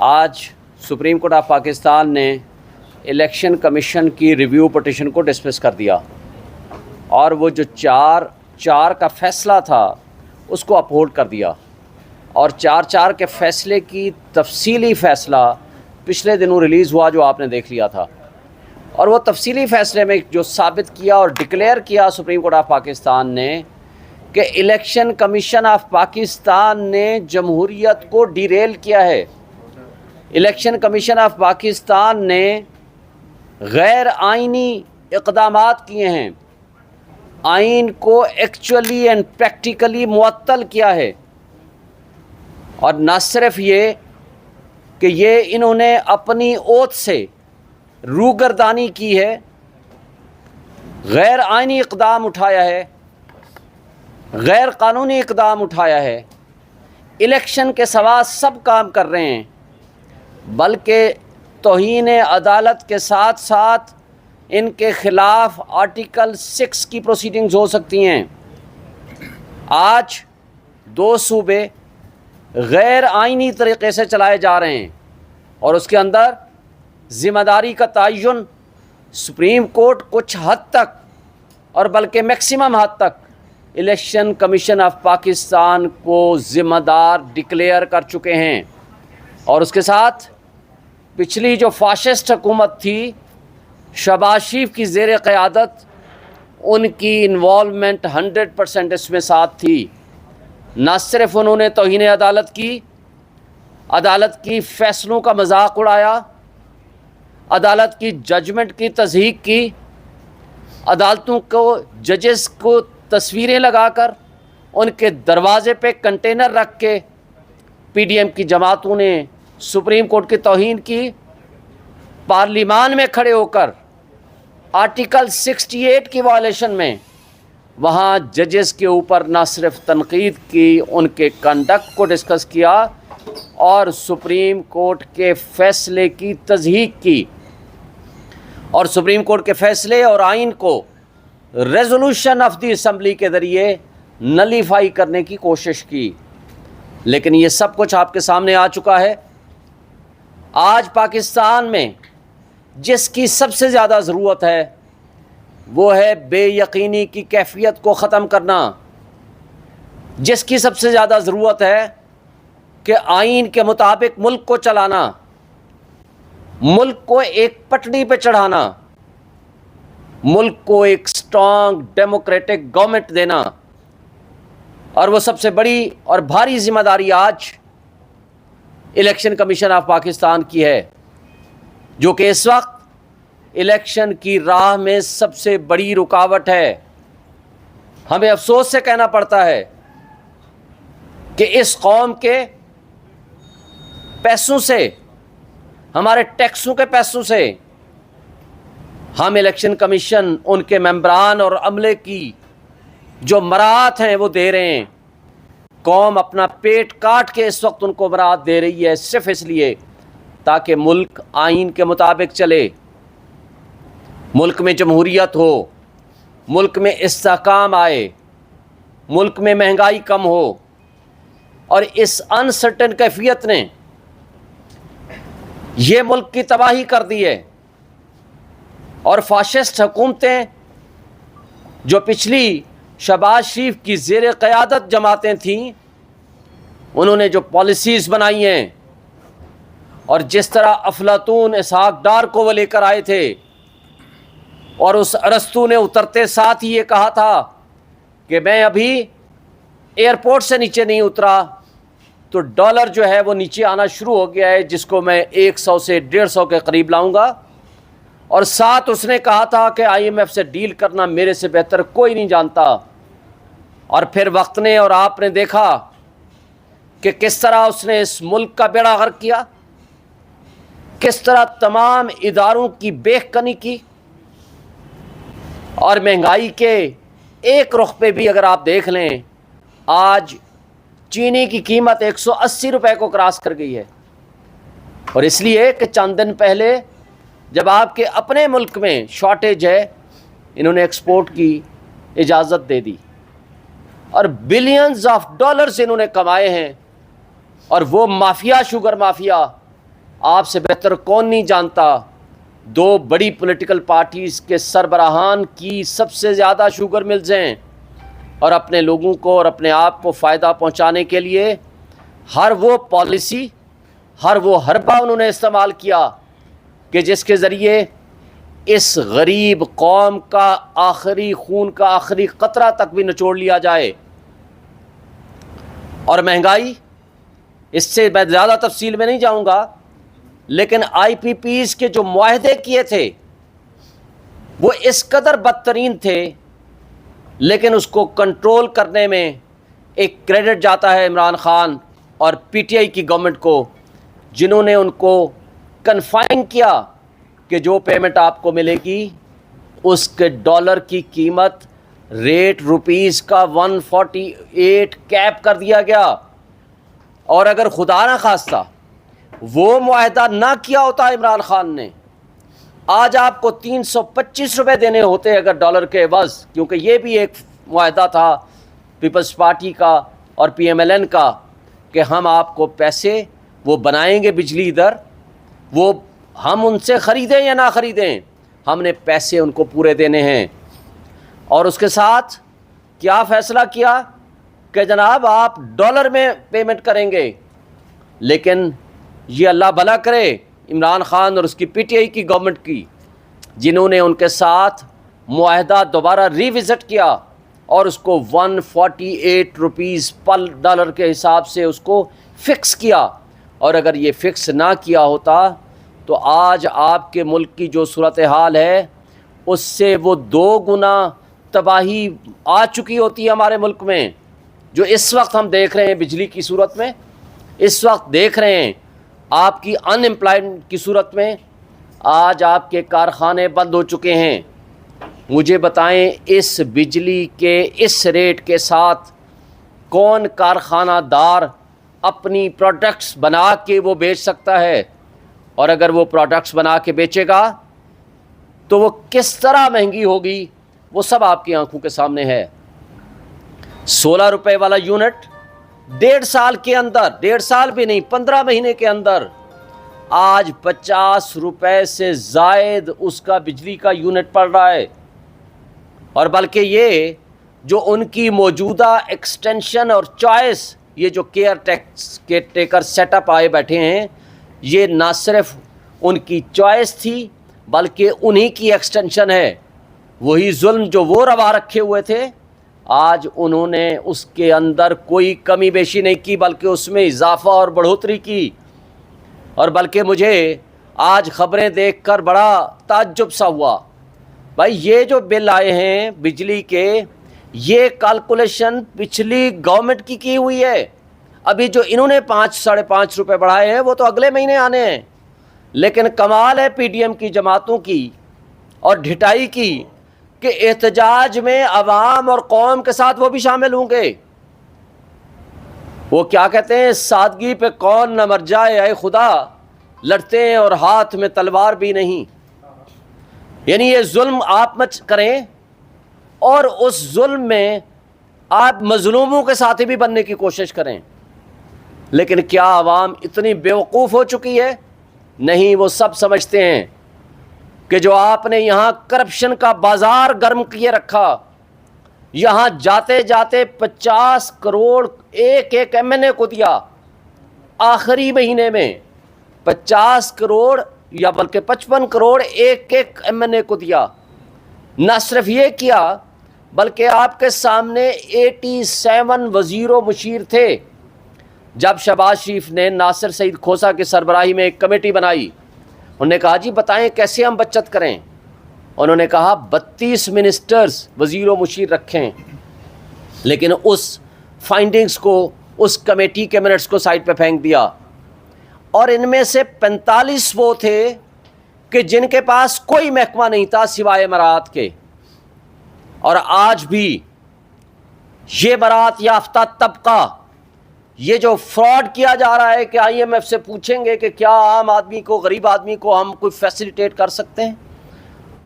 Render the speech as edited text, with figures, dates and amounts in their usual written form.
آج supreme court of Pakistan نے election commission کی ریویو پٹیشن کو ڈسمس کر دیا اور وہ جو چار کا فیصلہ تھا اس کو اپہولڈ کر دیا، اور چار کے فیصلے کی تفصیلی فیصلہ پچھلے دنوں ریلیز ہوا جو آپ نے دیکھ لیا تھا، اور وہ تفصیلی فیصلے میں جو ثابت کیا اور ڈکلیئر کیا سپریم کورٹ آف پاکستان نے کہ الیکشن کمیشن آف پاکستان نے جمہوریت کو ڈیریل کیا ہے۔ الیکشن کمیشن آف پاکستان نے غیر آئینی اقدامات کیے ہیں، آئین کو ایکچولی اینڈ پریکٹیکلی معطل کیا ہے، اور نہ صرف یہ کہ یہ انہوں نے اپنی اوتھ سے روگردانی کی ہے، غیر آئینی اقدام اٹھایا ہے، غیر قانونی اقدام اٹھایا ہے، الیکشن کے سوا سب کام کر رہے ہیں، بلکہ توہین عدالت کے ساتھ ساتھ ان کے خلاف آرٹیکل 6 کی پروسیڈنگز ہو سکتی ہیں۔ آج 2 صوبے غیر آئینی طریقے سے چلائے جا رہے ہیں، اور اس کے اندر ذمہ داری کا تعین سپریم کورٹ کچھ حد تک اور بلکہ میکسیمم حد تک الیکشن کمیشن آف پاکستان کو ذمہ دار ڈکلیئر کر چکے ہیں، اور اس کے ساتھ پچھلی جو فاشسٹ حکومت تھی شہباز شریف کی زیر قیادت، ان کی انوالومنٹ 100% اس میں ساتھ تھی۔ نہ صرف انہوں نے توہین عدالت کی فیصلوں کا مذاق اڑایا، عدالت کی ججمنٹ کی تضحیک کی، عدالتوں کو ججز کو تصویریں لگا کر ان کے دروازے پہ کنٹینر رکھ کے پی ڈی ایم کی جماعتوں نے سپریم کورٹ کی توہین کی، پارلیمان میں کھڑے ہو کر آرٹیکل 68 کی وائلیشن میں وہاں ججز کے اوپر نہ صرف تنقید کی، ان کے کنڈکٹ کو ڈسکس کیا اور سپریم کورٹ کے فیصلے کی تضحیک کی، اور سپریم کورٹ کے فیصلے اور آئین کو ریزولوشن آف دی اسمبلی کے ذریعے نلیفائی کرنے کی کوشش کی۔ لیکن یہ سب کچھ آپ کے سامنے آ چکا ہے۔ آج پاکستان میں جس کی سب سے زیادہ ضرورت ہے وہ ہے بے یقینی کی کیفیت کو ختم کرنا، جس کی سب سے زیادہ ضرورت ہے کہ آئین کے مطابق ملک کو چلانا، ملک کو ایک پٹڑی پہ چڑھانا، ملک کو ایک سٹرانگ ڈیموکریٹک گورنمنٹ دینا، اور وہ سب سے بڑی اور بھاری ذمہ داری آج الیکشن کمیشن آف پاکستان کی ہے، جو کہ اس وقت الیکشن کی راہ میں سب سے بڑی رکاوٹ ہے۔ ہمیں افسوس سے کہنا پڑتا ہے کہ اس قوم کے پیسوں سے، ہمارے ٹیکسوں کے پیسوں سے ہم الیکشن کمیشن، ان کے ممبران اور عملے کی جو مراعات ہیں وہ دے رہے ہیں۔ قوم اپنا پیٹ کاٹ کے اس وقت ان کو مراعات دے رہی ہے، صرف اس لیے تاکہ ملک آئین کے مطابق چلے، ملک میں جمہوریت ہو، ملک میں استحکام آئے، ملک میں مہنگائی کم ہو۔ اور اس انسرٹن کیفیت نے یہ ملک کی تباہی کر دی ہے، اور فاشسٹ حکومتیں جو پچھلی شہباز شریف کی زیر قیادت جماعتیں تھیں، انہوں نے جو پالیسیز بنائی ہیں، اور جس طرح افلاطون اسحاق ڈار کو وہ لے کر آئے تھے، اور اس ارسطو نے اترتے ساتھ ہی یہ کہا تھا کہ میں ابھی ایئرپورٹ سے نیچے نہیں اترا تو ڈالر جو ہے وہ نیچے آنا شروع ہو گیا ہے، جس کو میں 100 سے 150 کے قریب لاؤں گا، اور ساتھ اس نے کہا تھا کہ آئی ایم ایف سے ڈیل کرنا میرے سے بہتر کوئی نہیں جانتا۔ اور پھر وقت نے اور آپ نے دیکھا کہ کس طرح اس نے اس ملک کا بیڑا غرق کیا، کس طرح تمام اداروں کی بیخ کنی کی، اور مہنگائی کے ایک رخ پہ بھی اگر آپ دیکھ لیں، آج چینی کی قیمت 180 روپے کو کراس کر گئی ہے، اور اس لیے کہ چند دن پہلے جب آپ کے اپنے ملک میں شارٹیج ہے، انہوں نے ایکسپورٹ کی اجازت دے دی، اور بلینز آف ڈالرز انہوں نے کمائے ہیں، اور وہ مافیا، شوگر مافیا، آپ سے بہتر کون نہیں جانتا، دو بڑی پولیٹیکل پارٹیز کے سربراہان کی سب سے زیادہ شوگر ملز ہیں، اور اپنے لوگوں کو اور اپنے آپ کو فائدہ پہنچانے کے لیے ہر وہ پالیسی، ہر وہ حربہ انہوں نے استعمال کیا کہ جس کے ذریعے اس غریب قوم کا آخری خون کا آخری قطرہ تک بھی نچوڑ لیا جائے۔ اور مہنگائی، اس سے میں زیادہ تفصیل میں نہیں جاؤں گا، لیکن آئی پی پیز کے جو معاہدے کیے تھے وہ اس قدر بدترین تھے، لیکن اس کو کنٹرول کرنے میں ایک کریڈٹ جاتا ہے عمران خان اور پی ٹی آئی کی گورنمنٹ کو، جنہوں نے ان کو کنفائن کیا کہ جو پیمنٹ آپ کو ملے گی اس کے ڈالر کی قیمت ریٹ روپیز کا 148 کیپ کر دیا گیا۔ اور اگر خدا نہ خواستہ وہ معاہدہ نہ کیا ہوتا عمران خان نے، آج آپ کو 325 روپے دینے ہوتے اگر ڈالر کے عوض، کیونکہ یہ بھی ایک معاہدہ تھا پیپلز پارٹی کا اور پی ایم ایل این کا کہ ہم آپ کو پیسے وہ بنائیں گے بجلی ادھر، وہ ہم ان سے خریدیں یا نہ خریدیں، ہم نے پیسے ان کو پورے دینے ہیں۔ اور اس کے ساتھ کیا فیصلہ کیا کہ جناب آپ ڈالر میں پیمنٹ کریں گے، لیکن یہ اللہ بھلا کرے عمران خان اور اس کی پی ٹی آئی کی گورنمنٹ کی، جنہوں نے ان کے ساتھ معاہدہ دوبارہ ریوزٹ کیا اور اس کو 148 روپیز پر ڈالر کے حساب سے اس کو فکس کیا۔ اور اگر یہ فکس نہ کیا ہوتا تو آج آپ کے ملک کی جو صورتحال ہے اس سے وہ 2 گنا تباہی آ چکی ہوتی ہے ہمارے ملک میں، جو اس وقت ہم دیکھ رہے ہیں بجلی کی صورت میں، اس وقت دیکھ رہے ہیں آپ کی ان امپلائمنٹ کی صورت میں۔ آج آپ کے کارخانے بند ہو چکے ہیں۔ مجھے بتائیں اس بجلی کے اس ریٹ کے ساتھ کون کارخانہ دار اپنی پروڈکٹس بنا کے وہ بیچ سکتا ہے؟ اور اگر وہ پروڈکٹس بنا کے بیچے گا تو وہ کس طرح مہنگی ہوگی، وہ سب آپ کی آنکھوں کے سامنے ہے۔ 16 روپے والا یونٹ 1.5 سال کے اندر، 1.5 سال بھی نہیں 15 مہینے کے اندر آج 50 روپے سے زائد اس کا بجلی کا یونٹ پڑ رہا ہے۔ اور بلکہ یہ جو ان کی موجودہ ایکسٹینشن اور چوائس، یہ جو کیئر ٹیکر سیٹ اپ آئے بیٹھے ہیں، یہ نہ صرف ان کی چوائس تھی بلکہ انہی کی ایکسٹینشن ہے۔ وہی ظلم جو وہ روا رکھے ہوئے تھے، آج انہوں نے اس کے اندر کوئی کمی بیشی نہیں کی بلکہ اس میں اضافہ اور بڑھوتری کی۔ اور بلکہ مجھے آج خبریں دیکھ کر بڑا تعجب سا ہوا، بھائی یہ جو بل آئے ہیں بجلی کے، یہ کیلکولیشن پچھلی گورنمنٹ کی ہوئی ہے۔ ابھی جو انہوں نے 5-5.5 روپے بڑھائے ہیں وہ تو اگلے مہینے آنے ہیں۔ لیکن کمال ہے پی ڈی ایم کی جماعتوں کی اور ڈھٹائی کی کہ احتجاج میں عوام اور قوم کے ساتھ وہ بھی شامل ہوں گے۔ وہ کیا کہتے ہیں، سادگی پہ کون نہ مر جائے اے خدا، لڑتے ہیں اور ہاتھ میں تلوار بھی نہیں۔ یعنی یہ ظلم آپ مت کریں اور اس ظلم میں آپ مظلوموں کے ساتھی بھی بننے کی کوشش کریں۔ لیکن کیا عوام اتنی بیوقوف ہو چکی ہے؟ نہیں، وہ سب سمجھتے ہیں کہ جو آپ نے یہاں کرپشن کا بازار گرم کیے رکھا، یہاں جاتے جاتے 50 کروڑ ایک ایم این اے کو دیا، آخری مہینے میں 50 کروڑ یا بلکہ 55 کروڑ ایک ایم این اے کو دیا۔ نہ صرف یہ کیا بلکہ آپ کے سامنے 87 وزیر و مشیر تھے۔ جب شہباز شریف نے ناصر سعید کھوسہ کی سربراہی میں ایک کمیٹی بنائی، انہوں نے کہا جی بتائیں کیسے ہم بچت کریں۔ انہوں نے کہا 32 منسٹرز وزیر و مشیر رکھیں، لیکن اس فائنڈنگز کو، اس کمیٹی کے منٹس کو سائڈ پہ پھینک دیا۔ اور ان میں سے 45 وہ تھے کہ جن کے پاس کوئی محکمہ نہیں تھا سوائے مراعات کے۔ اور آج بھی یہ برات یافتہ طبقہ، یہ جو فراڈ کیا جا رہا ہے کہ آئی ایم ایف سے پوچھیں گے کہ کیا عام آدمی کو، غریب آدمی کو ہم کوئی فیسیلیٹیٹ کر سکتے ہیں؟